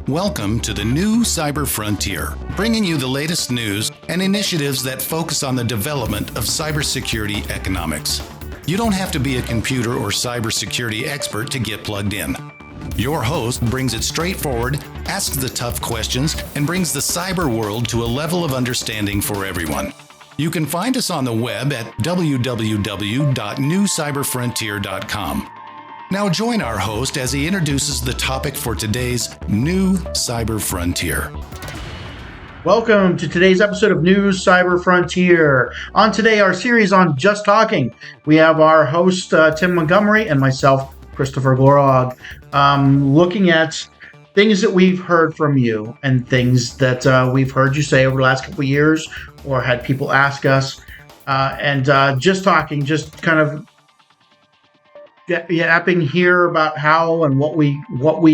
Welcome to the new Cyber Frontier, bringing you the latest news and initiatives that focus on the development of cybersecurity economics. You don't have to be a computer or cybersecurity expert to get plugged in. Your host brings it straightforward, asks the tough questions, and brings the cyber world to a level of understanding for everyone. You can find us on the web at www.newcyberfrontier.com. Now join our host as he introduces the topic for today's new Cyber Frontier. Welcome to today's episode of New Cyber Frontier. On today, our series on Just Talking, we have our host, Tim Montgomery, and myself, Christopher Glorog, looking at things that we've heard from you and things that we've heard you say over the last couple of years or had people ask us. And Just Talking, just kind of yapping here about how and what we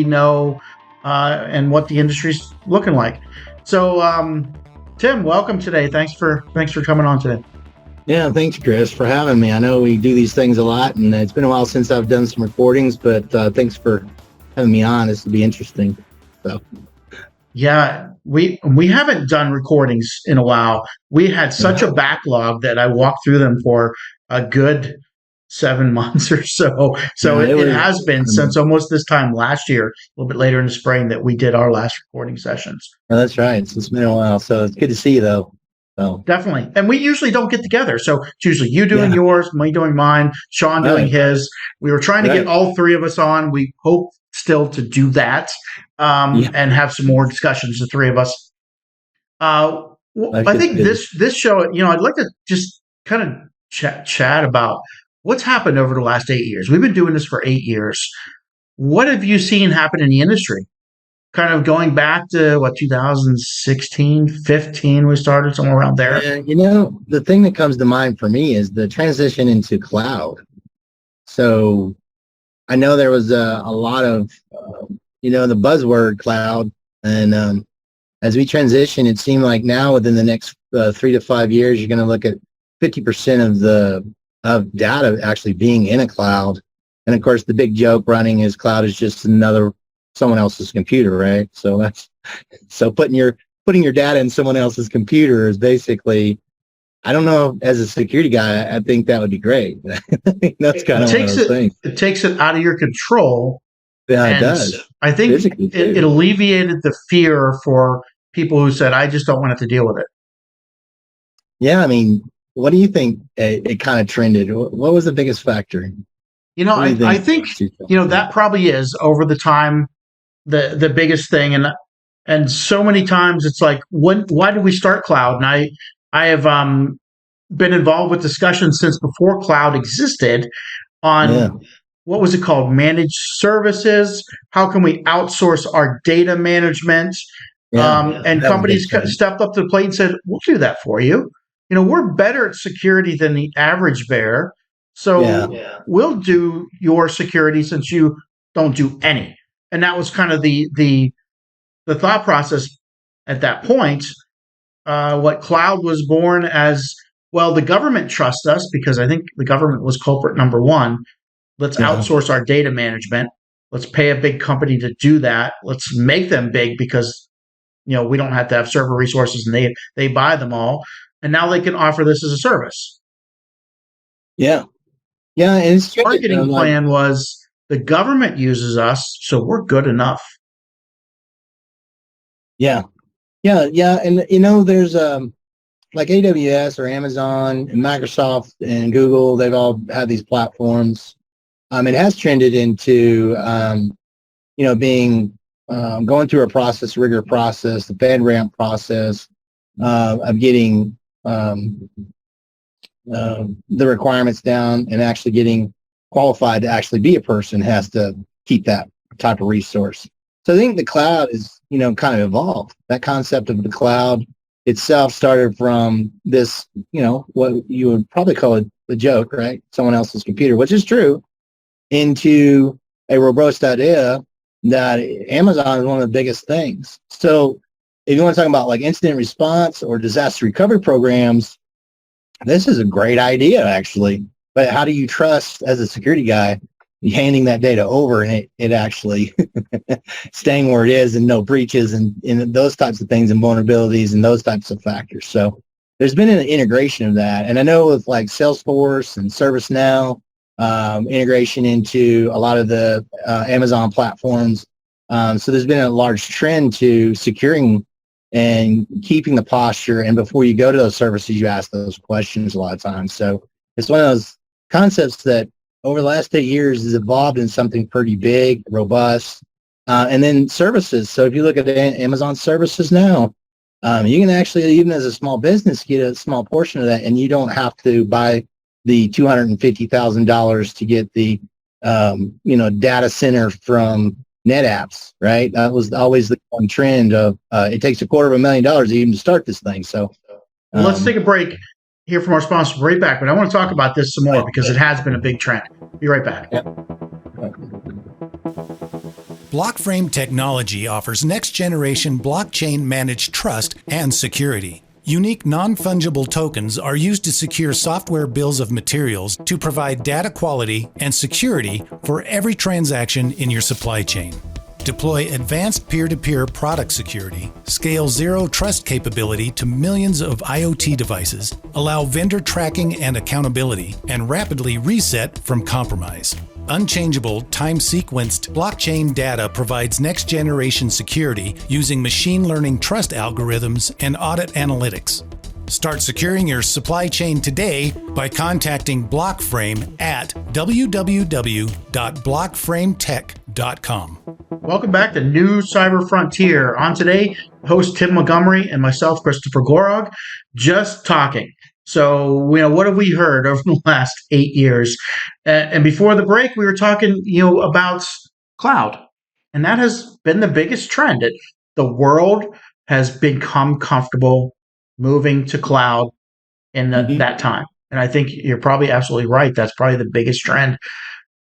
know and what the industry's looking like. So, Tim, welcome today. Thanks for coming on today. Yeah, thanks, Chris, for having me. I know we do these things a lot, and it's been a while since I've done some recordings, but thanks for having me on. This will be interesting. So, yeah, we haven't done recordings in a while. We had such a backlog that I walked through them for a good 7 months or so. So it has been since almost this time last year, a little bit later in the spring, that we did our last recording sessions. Oh, that's right. So it's been a while. So it's good to see you, though. So. Definitely. And we usually don't get together. So it's usually you doing yours, me doing mine, Sean doing his. We were trying to get all three of us on. We hope still to do that and have some more discussions, the three of us. I think this show, I'd like to just kind of chat about what's happened over the last 8 years. We've been doing this for 8 years. What have you seen happen in the industry? Kind of going back to, 2016, 15, we started somewhere around there. The thing that comes to mind for me is the transition into cloud. So I know there was a lot of, the buzzword cloud. And as we transition, it seemed like now within the next 3 to 5 years, you're going to look at 50% of data actually being in a cloud. And of course, the big joke running is cloud is just someone else's computer, right? So putting your data in someone else's computer is basically, I don't know, as a security guy, I think that would be great. That's kind of one of those things. It takes it out of your control. Yeah, it does. I think it alleviated the fear for people who said, I just don't want to have to deal with it. Yeah, I mean, what do you think it kind of trended? What was the biggest factor? I think that probably is over the time the biggest thing, and so many times it's like, why did we start cloud? And I have been involved with discussions since before cloud existed on what was it called, managed services. How can we outsource our data management? And companies stepped up to the plate and said, we'll do that for you. We're better at security than the average bear. So we'll do your security since you don't do any. And that was kind of the thought process at that point. What cloud was born as, well, the government trusts us because I think the government was culprit number one. Let's outsource our data management. Let's pay a big company to do that. Let's make them big because, we don't have to have server resources and they buy them all. And now they can offer this as a service. Yeah. Yeah. And its marketing plan was the government uses us, so we're good enough. Yeah. Yeah. Yeah. And, there's like AWS or Amazon and Microsoft and Google, they've all had these platforms. It has trended into, being going through a rigor process, the FedRAMP process of getting the requirements down and actually getting qualified to actually be a person has to keep that type of resource. So I think the cloud is, kind of evolved. That concept of the cloud itself started from this, what you would probably call it a joke, right? Someone else's computer, which is true, into a robust idea that Amazon is one of the biggest things. So if you want to talk about like incident response or disaster recovery programs, this is a great idea, actually. But how do you trust, as a security guy, handing that data over and it actually staying where it is and no breaches and those types of things and vulnerabilities and those types of factors. So there's been an integration of that. And I know with like Salesforce and ServiceNow, integration into a lot of the Amazon platforms. So there's been a large trend to securing and keeping the posture. And before you go to those services, you ask those questions a lot of times. So it's one of those concepts that over the last 8 years has evolved in something pretty big, robust. And then services. So if you look at Amazon services now, you can actually, even as a small business, get a small portion of that, and you don't have to buy the $250,000 to get the data center from NetApps, right? That was always the one trend of it takes $250,000 even to start this thing. So let's take a break here from our sponsor. Right back, but I want to talk about this some more because it has been a big trend. Be right back. Yep. Blockframe technology offers next-generation blockchain-managed trust and security. Unique non-fungible tokens are used to secure software bills of materials to provide data quality and security for every transaction in your supply chain. Deploy advanced peer-to-peer product security, scale zero trust capability to millions of IoT devices, allow vendor tracking and accountability, and rapidly reset from compromise. Unchangeable, time-sequenced blockchain data provides next-generation security using machine learning trust algorithms and audit analytics. Start securing your supply chain today by contacting Blockframe at www.blockframetech.com. Welcome back to New Cyber Frontier. On today, host Tim Montgomery and myself, Christopher Gorog, just talking. So, what have we heard over the last 8 years? And before the break, we were talking, about cloud. And that has been the biggest trend. The world has become comfortable moving to cloud in that time. And I think you're probably absolutely right. That's probably the biggest trend.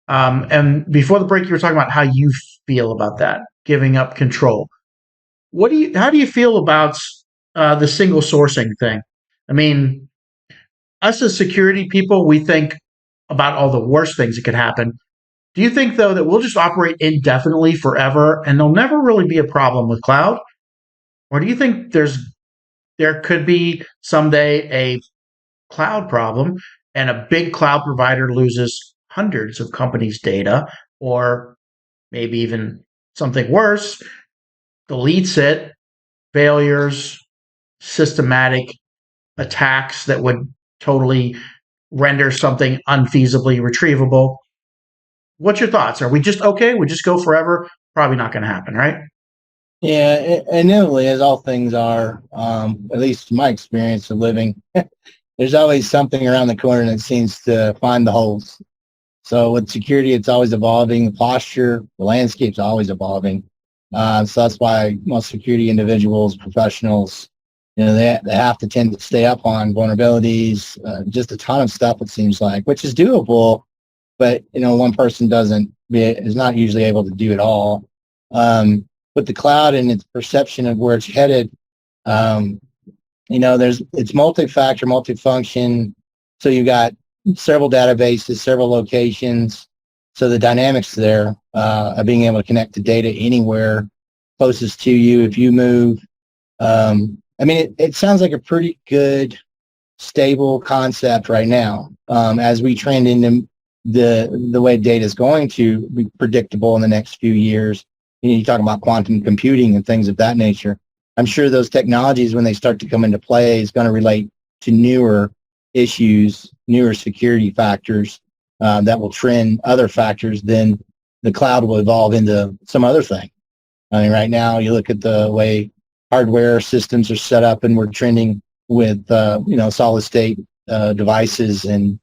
And before the break, you were talking about how you feel about that, giving up control. How do you feel about the single sourcing thing? I mean, us as security people, we think about all the worst things that could happen. Do you think, though, that we'll just operate indefinitely forever and there'll never really be a problem with cloud? Or do you think there could be someday a cloud problem and a big cloud provider loses hundreds of companies' data, or maybe even something worse, deletes it, failures, systematic attacks that would totally render something unfeasibly retrievable? What's your thoughts? Are we just okay? We just go forever? Probably not going to happen, right? Yeah, inevitably, as all things are, at least my experience of living, there's always something around the corner that seems to find the holes. So with security, it's always evolving. The posture, the landscape's always evolving. So that's why most security individuals, professionals, they have to tend to stay up on vulnerabilities, just a ton of stuff, it seems like, which is doable, but, one person is not usually able to do it all. With the cloud and its perception of where it's headed, it's multi-factor, multifunction. So you've got several databases, several locations. So the dynamics there of being able to connect to data anywhere closest to you if you move. It sounds like a pretty good, stable concept right now. As we trend into the way data is going to be predictable in the next few years, you talk about quantum computing and things of that nature. I'm sure those technologies, when they start to come into play, is going to relate to newer issues, newer security factors that will trend other factors. Then the cloud will evolve into some other thing. Right now, you look at the way hardware systems are set up, and we're trending with solid state devices and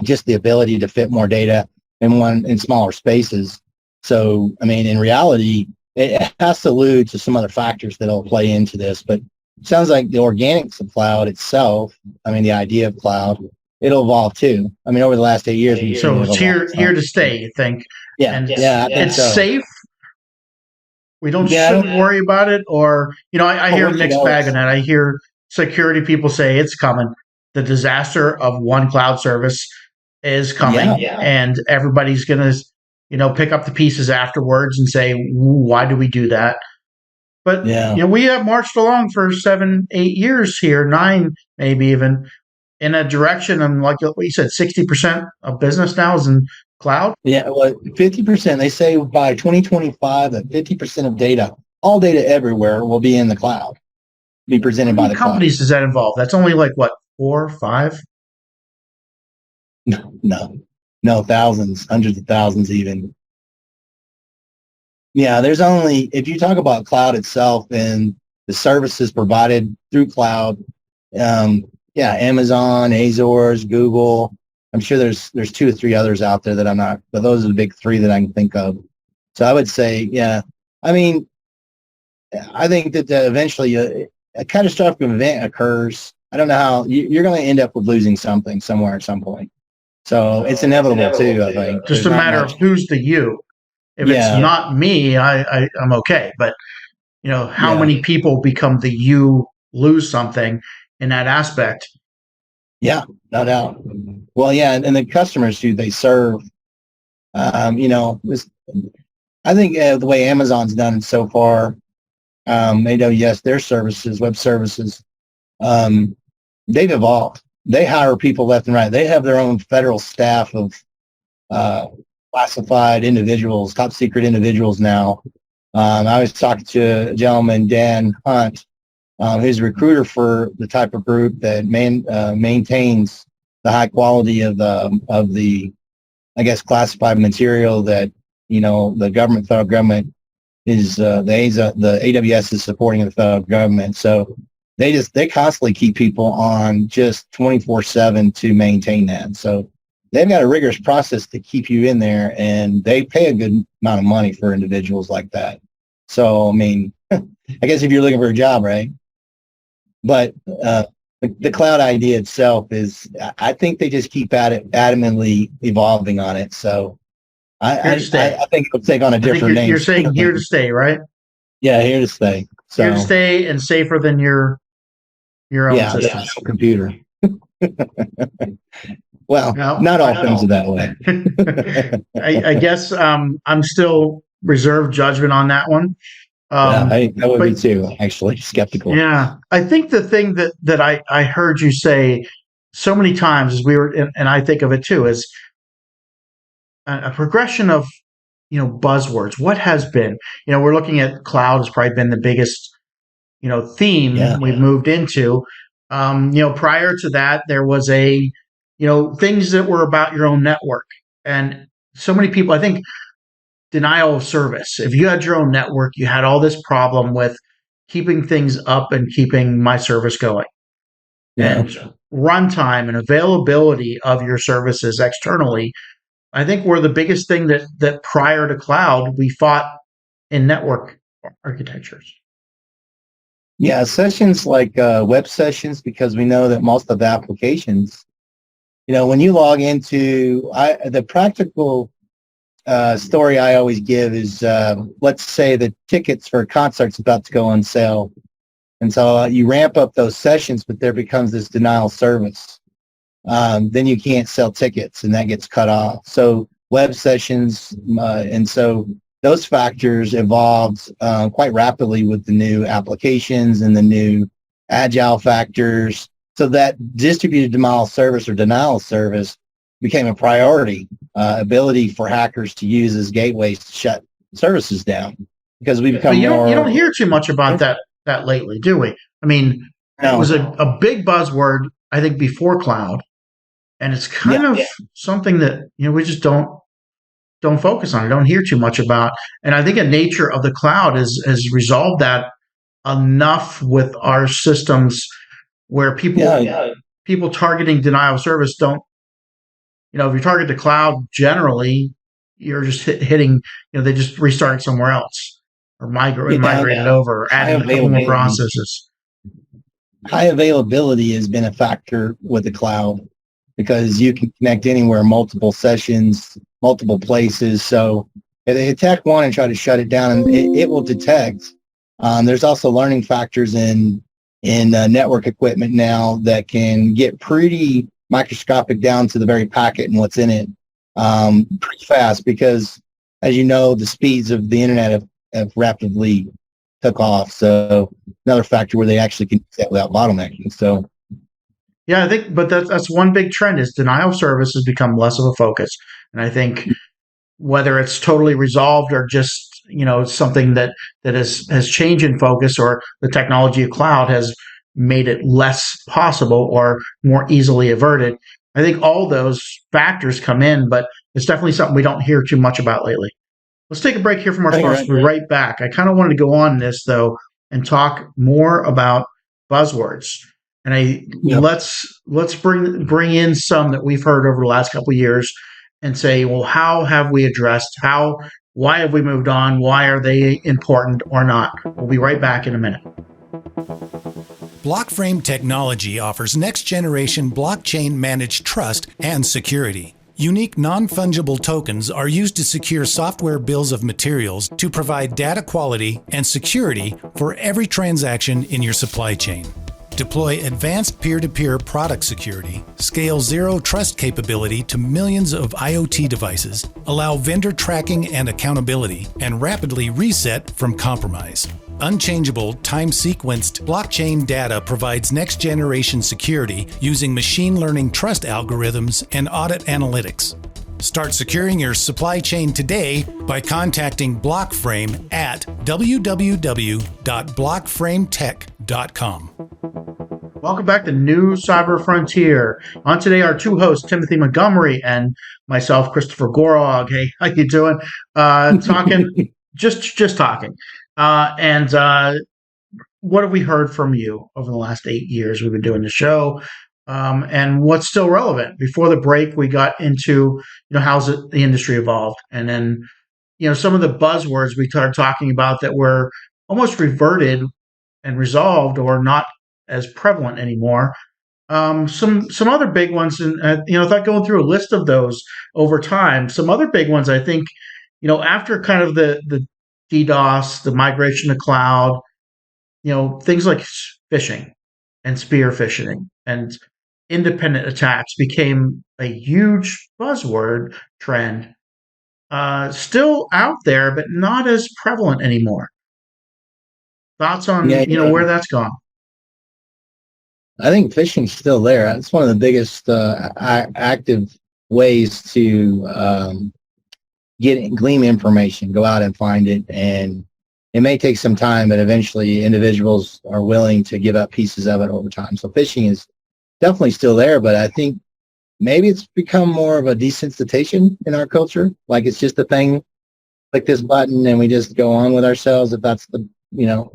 just the ability to fit more data in smaller spaces. So, in reality, it has to allude to some other factors that'll play into this, but it sounds like the organics of cloud itself, the idea of cloud, it'll evolve too. Over the last 8 years. So it's here to stay, you think? Yeah. And it's safe. We shouldn't worry about it, or, I hear a mixed bag on that. I hear security people say it's coming. The disaster of one cloud service is coming, and everybody's going to pick up the pieces afterwards and say, why do we do that? But we have marched along for 7, 8 years here, 9 maybe even, in a direction. And like what you said, 60% of business now is in cloud. Yeah, well, 50%. They say by 2025 that 50% of data, all data everywhere, will be in the cloud, be presented by the cloud. How many companies does that involve? That's only like what, 4 or 5? No, thousands, hundreds of thousands even. Yeah, there's only, if you talk about cloud itself and the services provided through cloud, Amazon, Azores, Google. I'm sure there's 2 or 3 others out there that I'm not, but those are the big 3 that I can think of. So I would say, I mean, I think that eventually a catastrophic event occurs. I don't know how you're going to end up with losing something somewhere at some point. So it's inevitable too, I think. Just a matter of who's the you. If it's not me, I'm okay. But, how many people become the you, lose something in that aspect? Yeah, no doubt. Well, and the customers who they serve, I think the way Amazon's done it so far, AWS, their services, web services, they've evolved. They hire people left and right. They have their own federal staff of classified individuals, top secret individuals now. I was talking to a gentleman, Dan Hunt, who's a recruiter for the type of group that maintains the high quality of the, I guess, classified material that, the federal government is, the AWS is supporting the federal government. So they constantly keep people on just 24/7 to maintain that. So they've got a rigorous process to keep you in there, and they pay a good amount of money for individuals like that. So, I mean, I guess if you're looking for a job, right? But the cloud idea itself is, I think they just keep at it, adamantly evolving on it. So I think it'll take on a different name. You're saying here to stay, right? Yeah, here to stay. So, here to stay and safer than your own system. Yeah, computer. Well, not all things are that way. I guess I'm still reserved judgment on that one. I would be too, actually, skeptical. Yeah, I think the thing that I heard you say so many times as we were, and I think of it too, is a progression of buzzwords. What has been? We're looking at cloud has probably been the biggest theme we've moved into. Prior to that, there was things that were about your own network, and so many people, I think, denial of service. If you had your own network, you had all this problem with keeping things up and keeping my service going. And runtime and availability of your services externally, I think, were the biggest thing that prior to cloud we fought in network architectures. Yeah, sessions like web sessions, because we know that most of the applications, when you log into, the practical story I always give is, let's say the tickets for a concert's about to go on sale. And so you ramp up those sessions, but there becomes this denial of service. Then you can't sell tickets, and that gets cut off. So web sessions, and so those factors evolved quite rapidly with the new applications and the new agile factors. So that distributed denial of service became a priority, ability for hackers to use as gateways to shut services down, because we become you don't hear too much about that lately, do we? I mean, it was a big buzzword, I think, before cloud, and it's kind of something that we just don't focus on. I don't hear too much about, and I think the nature of the cloud has resolved that enough with our systems, where people targeting denial of service don't. If you target the cloud generally, you're just hitting. They just restarted somewhere else or migrated over, or added a couple more processes. High availability has been a factor with the cloud, because you can connect anywhere, multiple sessions, multiple places. So if they attack one and try to shut it down, and it will detect. There's also learning factors in network equipment now that can get pretty microscopic down to the very packet and what's in it pretty fast, because as you know, the speeds of the internet have rapidly took off. So another factor where they actually can do that without bottlenecking. So yeah, I think, but that's one big trend is denial of service has become less of a focus. And I think whether it's totally resolved or just, something that has changed in focus, or the technology of cloud has made it less possible or more easily averted. I think all those factors come in, but it's definitely something we don't hear too much about lately. Let's take a break here from our sponsors. We'll be right back. I kind of wanted to go on this though and talk more about buzzwords. And let's bring in some that we've heard over the last couple of years and say, well, how have we addressed? Why have we moved on? Why are they important or not? We'll be right back in a minute. Blockframe technology offers next-generation blockchain managed trust and security. Unique non-fungible tokens are used to secure software bills of materials to provide data quality and security for every transaction in your supply chain. Deploy advanced peer-to-peer product security, scale zero trust capability to millions of IoT devices, allow vendor tracking and accountability, and rapidly reset from compromise. Unchangeable, time-sequenced blockchain data provides next-generation security using machine learning trust algorithms and audit analytics. Start securing your supply chain today by contacting Blockframe at www.blockframetech.com. Welcome back to New Cyber Frontier. On today, our two hosts, Timothy Montgomery and myself, Christopher Gorog. Hey, how you doing? Talking, just talking. And what have we heard from you over the last 8 years we've been doing the show? And what's still relevant? Before the break, we got into, how's the industry evolved? And then, some of the buzzwords we started talking about that were almost reverted and resolved or not as prevalent anymore. Some other big ones, and without going through a list of those over time, some other big ones, I think, after kind of the DDoS, the migration to cloud, things like phishing and spear phishing and independent attacks became a huge buzzword trend. Still out there, but not as prevalent anymore. Thoughts on where that's gone? I think phishing's still there. It's one of the biggest active ways to glean information, go out and find it. And it may take some time, but eventually individuals are willing to give up pieces of it over time. So phishing is definitely still there, but I think maybe it's become more of a desensitization in our culture. Like it's just a thing, click this button and we just go on with ourselves. If that's the,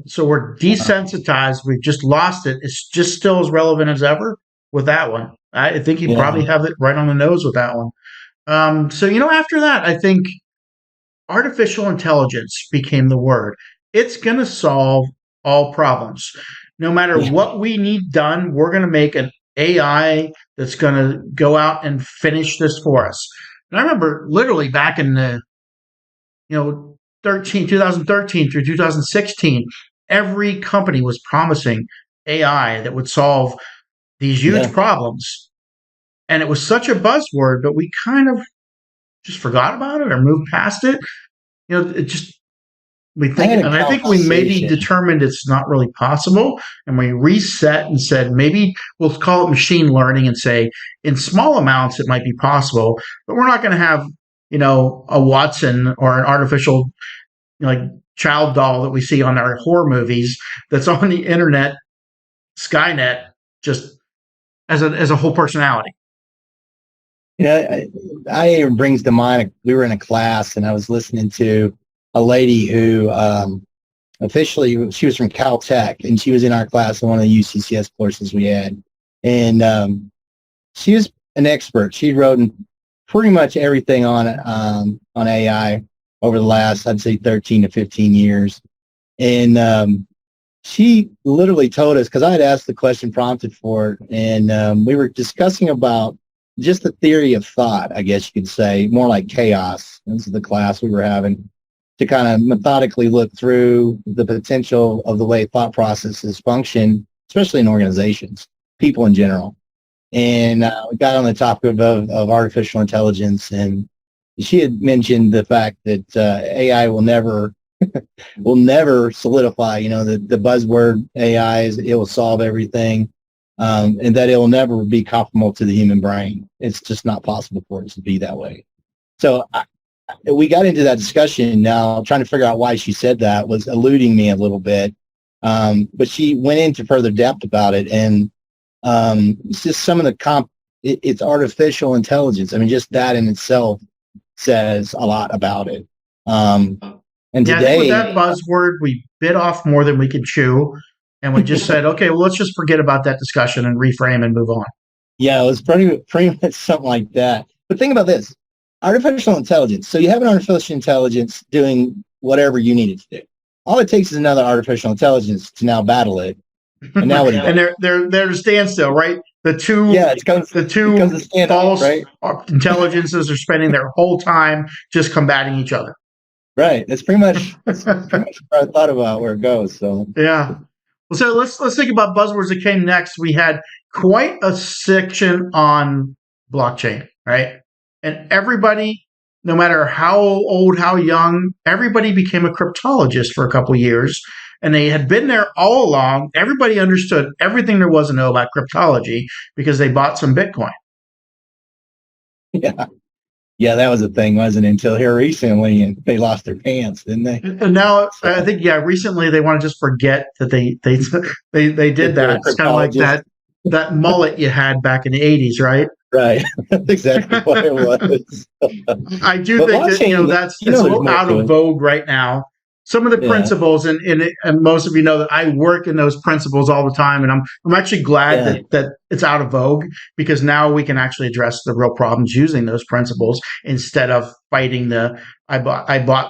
So we're desensitized. We've just lost it. It's just still as relevant as ever with that one. I think you probably have it right on the nose with that one. So, after that, I think artificial intelligence became the word. It's going to solve all problems. No matter what we need done, we're going to make an AI that's going to go out and finish this for us. And I remember literally back in the, 2013 through 2016, every company was promising AI that would solve these huge problems. And it was such a buzzword, but we kind of just forgot about it or moved past it. I think we maybe determined it's not really possible, and we reset and said maybe we'll call it machine learning and say in small amounts it might be possible, but we're not going to have a Watson or an artificial child doll that we see on our horror movies that's on the internet, Skynet, just as a whole personality. It brings to mind, we were in a class and I was listening to a lady who officially, she was from Caltech and she was in our class in one of the UCCS courses we had. And she was an expert. She wrote pretty much everything on AI over the last, I'd say 13 to 15 years. And she literally told us, because I had asked the question prompted for it, and we were discussing about just the theory of thought, I guess you could say, more like chaos. This is the class we were having, to kind of methodically look through the potential of the way thought processes function, especially in organizations, people in general. And we got on the topic of artificial intelligence, and she had mentioned the fact that AI will never will never solidify. The buzzword AI is it will solve everything, and that it will never be comparable to the human brain. It's just not possible for it to be that way. So we got into that discussion. Now trying to figure out why she said that was eluding me a little bit, but she went into further depth about it, and it's just some of the it's artificial intelligence. I mean, just that in itself says a lot about it. And yeah, today, I think with that buzzword, we bit off more than we could chew, and we just said, okay, well, let's just forget about that discussion and reframe and move on. Yeah, it was pretty much something like that. But think about this. Artificial intelligence. So you have an artificial intelligence doing whatever you need it to do. All it takes is another artificial intelligence to now battle it. And now and they're to standstill, right? The two false intelligences are spending their whole time just combating each other. Right. That's pretty much what I thought about where it goes. So yeah. Well, so let's think about buzzwords that came next. We had quite a section on blockchain, right? And everybody, no matter how old, how young, everybody became a cryptologist for a couple of years. And they had been there all along. Everybody understood everything there was to know about cryptology because they bought some Bitcoin. Yeah. Yeah, that was a thing, wasn't it? Until here recently, and they lost their pants, didn't they? And now I think, recently they want to just forget that they did that. It's kind of like that mullet you had back in the 80s, right? Right. That's exactly what it was. I do think that that's a little out of vogue right now. Some of the principles, and most of you know that I work in those principles all the time, and I'm actually glad that it's out of vogue, because now we can actually address the real problems using those principles instead of fighting I bought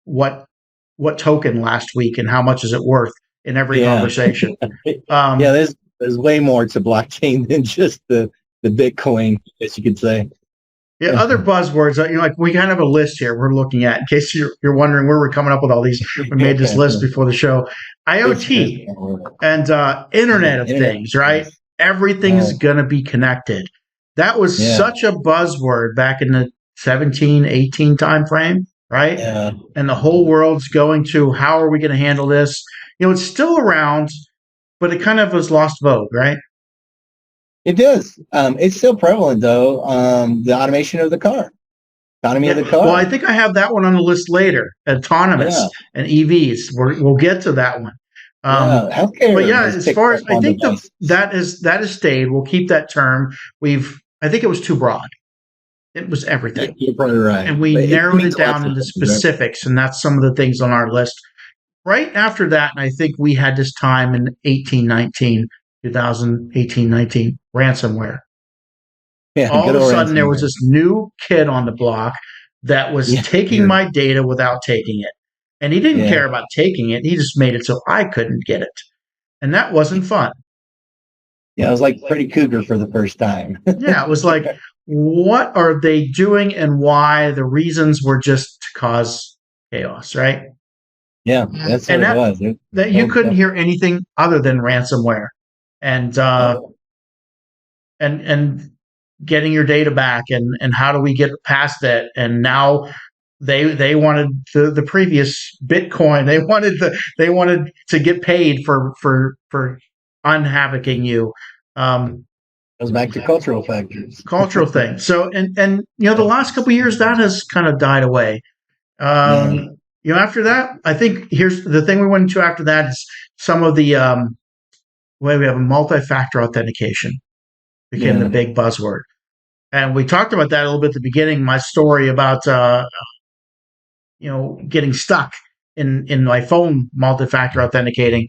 what token last week and how much is it worth in every conversation. There's way more to blockchain than just the Bitcoin, I guess you could say. Yeah, other buzzwords, like we kind of have a list here we're looking at in case you're wondering where we're coming up with all these. We made this list before the show. IoT and Internet of Things, right? Everything's going to be connected. That was such a buzzword back in the 17, 18 time frame, right? Yeah. And the whole world's going to, how are we going to handle this? It's still around, but it kind of was lost vogue, right? It does. It's still prevalent, though. The automation of the car, autonomy of the car. Well, I think I have that one on the list later. Autonomous and EVs. We'll get to that one. Healthcare. But as far as I think that has stayed. We'll keep that term. I think it was too broad. It was everything. You're probably right. And we narrowed it down into specifics, and that's some of the things on our list. Right after that, and I think we had this time in 2018, 19, ransomware. Yeah, all of a sudden there was this new kid on the block that was taking my data without taking it. And he didn't care about taking it. He just made it so I couldn't get it. And that wasn't fun. Yeah, it was like Freddy Krueger for the first time. It was like, what are they doing and why? The reasons were just to cause chaos, right? Yeah, that's what it was. That you couldn't hear anything other than ransomware. And getting your data back, and how do we get past that? And now they wanted the previous Bitcoin. They wanted to get paid for unhavocking you. Goes back to cultural factors. Cultural things. So and the last couple of years that has kind of died away. After that, I think here's the thing we went into after that is some of the way we have a multi-factor authentication became the big buzzword. And we talked about that a little bit at the beginning, my story about, getting stuck in my phone multi-factor authenticating.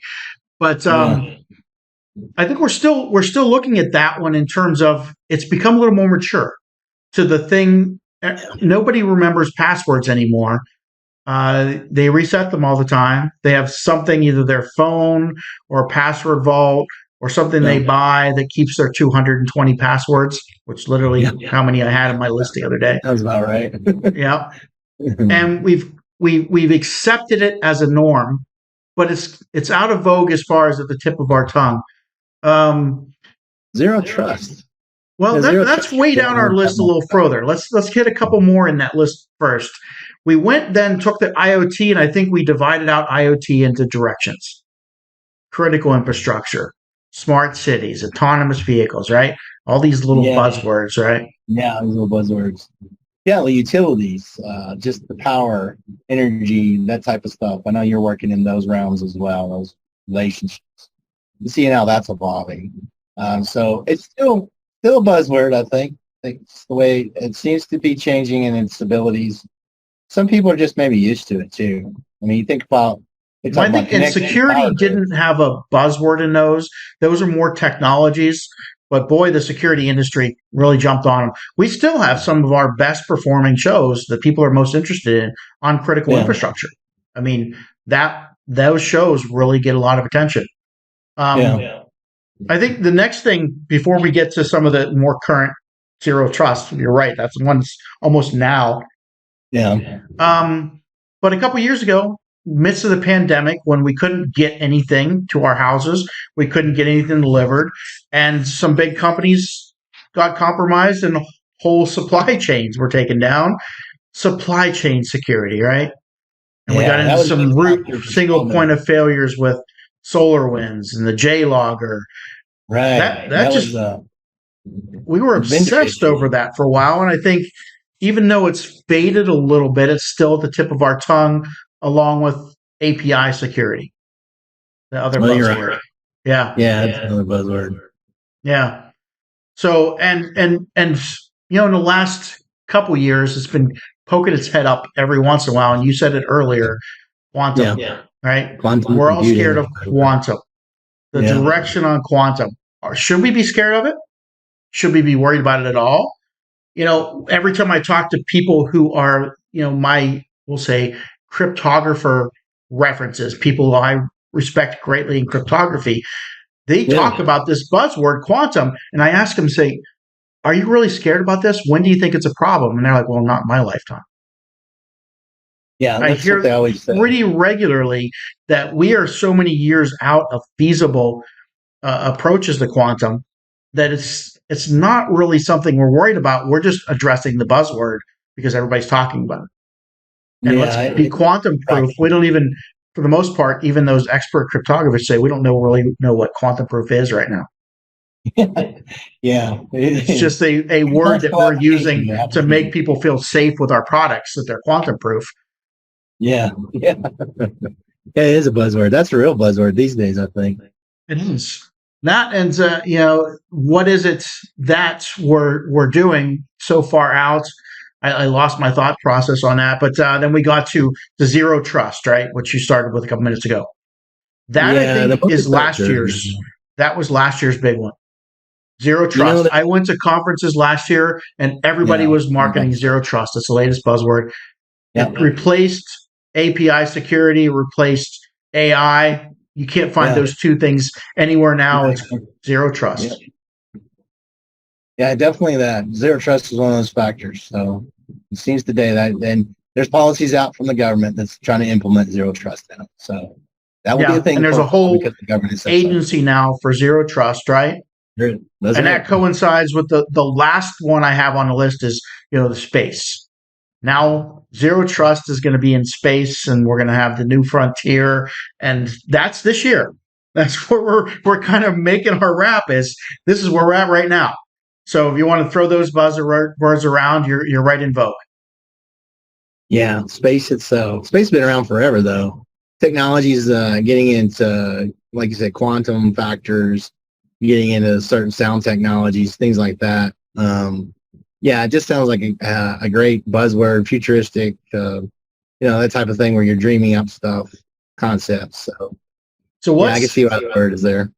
But I think we're still looking at that one in terms of it's become a little more mature to the thing. Nobody remembers passwords anymore. They reset them all the time. They have something, either their phone or password vault or something they buy that keeps their 220 passwords, which literally how many I had on my list the other day. That was about right. Yeah. And we've accepted it as a norm, but it's out of vogue as far as at the tip of our tongue. Zero trust. Well, that's way down our list a little further. Let's get a couple more in that list first. We took the IoT, and I think we divided out IoT into directions: critical infrastructure, smart cities, autonomous vehicles, right? All these little buzzwords, right? Yeah, these little buzzwords. Yeah, the utilities, just the power, energy, that type of stuff. I know you're working in those realms as well, those relationships. Seeing how that's evolving. So it's still a buzzword, I think. It's the way it seems to be changing in its abilities. Some people are just maybe used to it too. I mean, you think about. I think and security didn't have a buzzword in those. Those are more technologies. But boy, the security industry really jumped on them. We still have some of our best performing shows that people are most interested in on critical infrastructure. I mean, those shows really get a lot of attention. I think the next thing, before we get to some of the more current zero trust, you're right, that's one that's almost now. Yeah. But a couple years ago, midst of the pandemic, when we couldn't get anything to our houses, we couldn't get anything delivered, and some big companies got compromised and whole supply chains were taken down. Supply chain security, right? And we got into some single point of failures with SolarWinds and the JLogger. Right. We were obsessed over that for a while, and I think even though it's faded a little bit, it's still at the tip of our tongue, along with API security, the other buzzword. Right. Yeah, that's another buzzword. Yeah. So and in the last couple years, it's been poking its head up every once in a while. And you said it earlier, quantum. Right? Quantum We're all scared of quantum. The direction on quantum. Should we be scared of it? Should we be worried about it at all? Every time I talk to people who are, we'll say, cryptographer references, people who I respect greatly in cryptography, they talk about this buzzword, quantum, and I ask them, say, are you really scared about this? When do you think it's a problem? And they're like, well, not in my lifetime. Yeah, I hear what they always say. Pretty regularly that we are so many years out of feasible approaches to quantum that it's not really something we're worried about. We're just addressing the buzzword because everybody's talking about it. And let's be quantum proof. We don't even, for the most part, even those expert cryptographers say we don't really know what quantum proof is right now. It's just a word that we're using to make people feel safe with our products, that they're quantum proof. Yeah, it is a buzzword. That's a real buzzword these days, I think. It is. That and what is it that we're doing so far out? I lost my thought process on that, but then we got to the zero trust, right, which you started with a couple minutes ago. That I think is last year's. That was last year's big one. Zero trust. I went to conferences last year, and everybody was marketing zero trust. It's the latest buzzword. It replaced API security, replaced AI. You can't find those two things anywhere now. It's zero trust. Yeah, definitely that. Zero trust is one of those factors. So it seems today that then there's policies out from the government that's trying to implement zero trust now. So that would be a thing. And there's a whole agency now for zero trust, right? And that coincides with the last one I have on the list is, the space. Now, zero trust is going to be in space, and we're going to have the new frontier, and that's this year. That's where we're kind of making our wrap. This is where we're at right now. So if you want to throw those buzzwords around, you're right in vogue. Yeah, space itself. Space has been around forever, though. Technology is getting into, like you said, quantum factors, getting into certain sound technologies, things like that. It just sounds like a great buzzword, futuristic, that type of thing where you're dreaming up stuff, concepts. So I can see why the word is there.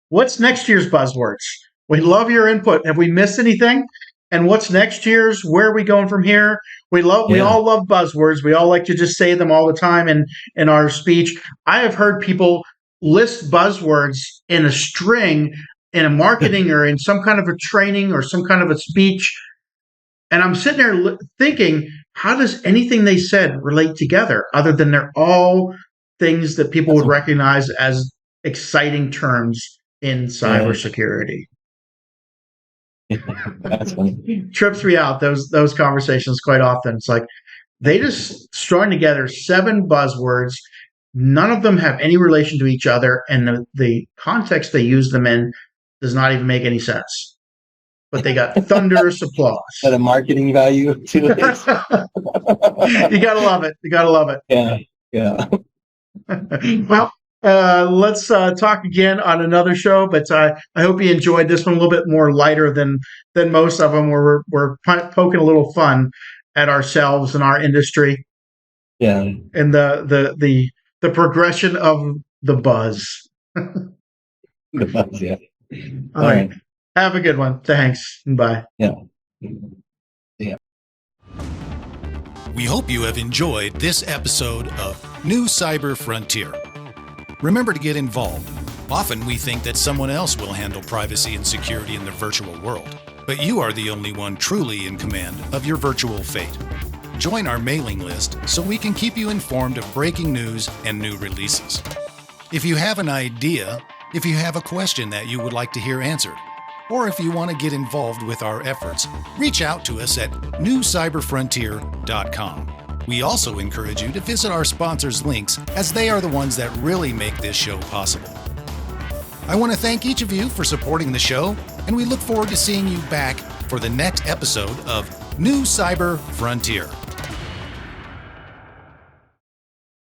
What's next year's buzzwords? We love your input. Have we missed anything? And what's next year's? Where are we going from here? We all love buzzwords. We all like to just say them all the time in our speech. I have heard people list buzzwords in a string in a marketing or in some kind of a training or some kind of a speech. And I'm sitting there thinking, how does anything they said relate together other than they're all things that people would recognize as exciting terms in cybersecurity? That's funny. Trips me out, those conversations quite often. It's like they just strung together 7 buzzwords. None of them have any relation to each other, and the context they use them in does not even make any sense. But they got thunderous applause. Got a marketing value to it. You gotta love it. You gotta love it. Yeah. Well, let's talk again on another show. But I hope you enjoyed this one, a little bit more lighter than most of them, where we're poking a little fun at ourselves and our industry. Yeah. And the progression of the buzz. The buzz, yeah. All right. Have a good one. Thanks. Bye. Yeah. We hope you have enjoyed this episode of New Cyber Frontier. Remember to get involved. Often we think that someone else will handle privacy and security in the virtual world, but you are the only one truly in command of your virtual fate. Join our mailing list so we can keep you informed of breaking news and new releases. If you have an idea, if you have a question that you would like to hear answered, or if you want to get involved with our efforts, reach out to us at newcyberfrontier.com. We also encourage you to visit our sponsors' links, as they are the ones that really make this show possible. I want to thank each of you for supporting the show, and we look forward to seeing you back for the next episode of New Cyber Frontier.